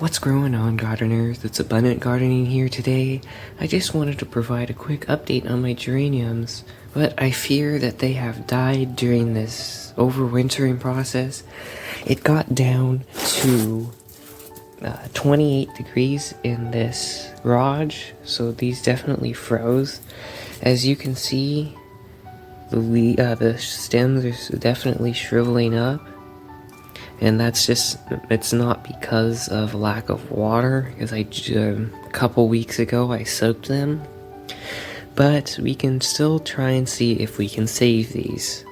What's going on, gardeners? It's Abundant Gardening here today. I just wanted to provide a quick update on my geraniums, but I fear that they have died during this overwintering process. It got down to 28 degrees in this garage, so these definitely froze. As you can see, the stems are definitely shriveling up. And that's just, it's not because of lack of water, because a couple weeks ago I soaked them. But we can still try and see if we can save these.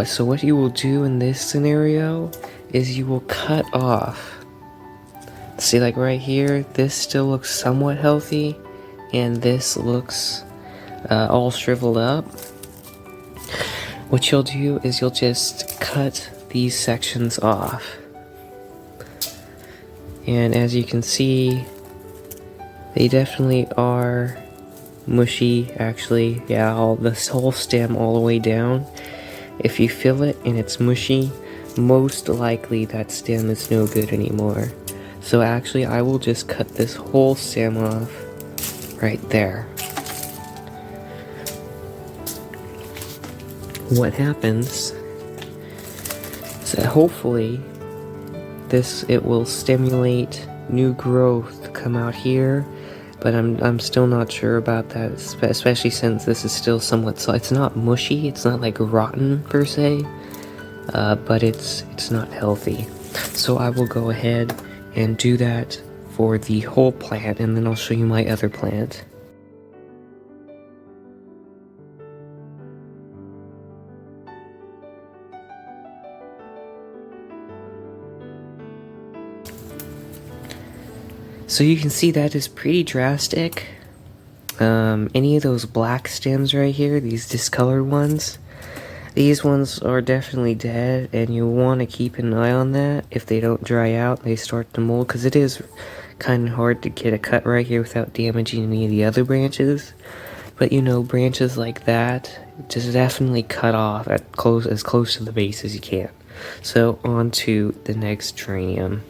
So what you will do in this scenario is you will cut off. See, like right here, this still looks somewhat healthy, and this looks all shriveled up. What you'll do is you'll just cut these sections off, and as you can see, they definitely are mushy. Actually, yeah, this whole stem all the way down, if you feel it and it's mushy, most likely that stem is no good anymore. So actually, I will just cut this whole stem off right there. What happens so hopefully it will stimulate new growth to come out here, but I'm still not sure about that, especially since this is still somewhat, so it's not mushy, it's not like rotten per se, but it's not healthy. So I will go ahead and do that for the whole plant, and then I'll show you my other plant. So you can see that is pretty drastic. Any of those black stems right here, these discolored ones, these ones are definitely dead, and you want to keep an eye on that. If they don't dry out, they start to mold, because it is kind of hard to get a cut right here without damaging any of the other branches. But you know, branches like that, just definitely cut off as close to the base as you can. So on to the next geranium.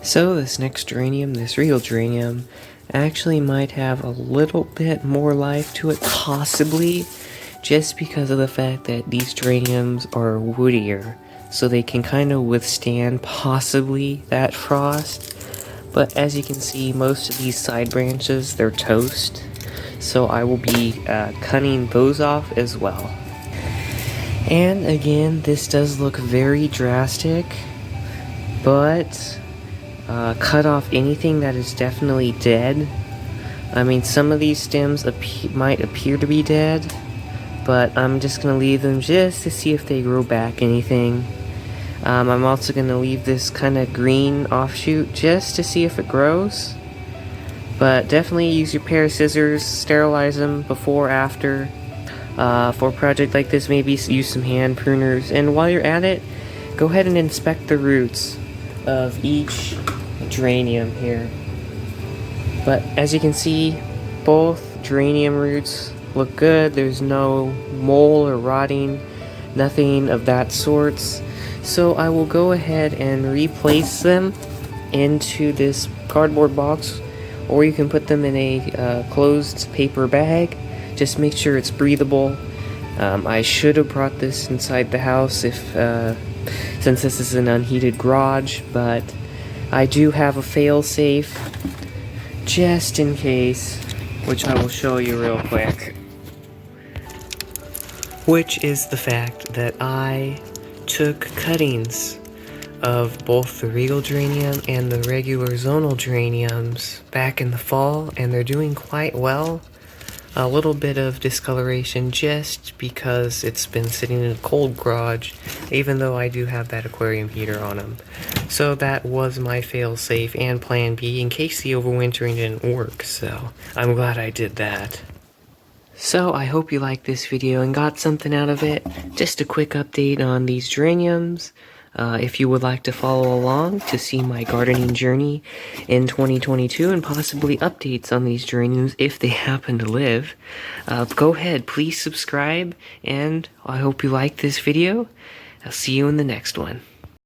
So this next geranium, this real geranium, actually might have a little bit more life to it, possibly, just because of the fact that these geraniums are woodier, so they can kind of withstand possibly that frost. But as you can see, most of these side branches, they're toast, so I will be cutting those off as well. And again, this does look very drastic, but cut off anything that is definitely dead. I mean, some of these stems might appear to be dead, but I'm just going to leave them just to see if they grow back anything. I'm also going to leave this kind of green offshoot just to see if it grows. But definitely use your pair of scissors, sterilize them before, after. For a project like this, maybe use some hand pruners. And while you're at it, go ahead and inspect the roots of each geranium here. But as you can see, both geranium roots look good. There's no mold or rotting, nothing of that sorts. So I will go ahead and replace them into this cardboard box, or you can put them in a closed paper bag. Just make sure it's breathable. I should have brought this inside the house since this is an unheated garage, but I do have a fail-safe just in case, which I will show you real quick. Which is the fact that I took cuttings of both the regal geranium and the regular zonal geraniums back in the fall, and they're doing quite well. A little bit of discoloration just because it's been sitting in a cold garage, even though I do have that aquarium heater on them. So that was my fail-safe and plan B in case the overwintering didn't work, so I'm glad I did that. So I hope you liked this video and got something out of it. Just a quick update on these geraniums. If you would like to follow along to see my gardening journey in 2022 and possibly updates on these geraniums if they happen to live, go ahead, please subscribe, and I hope you like this video. I'll see you in the next one.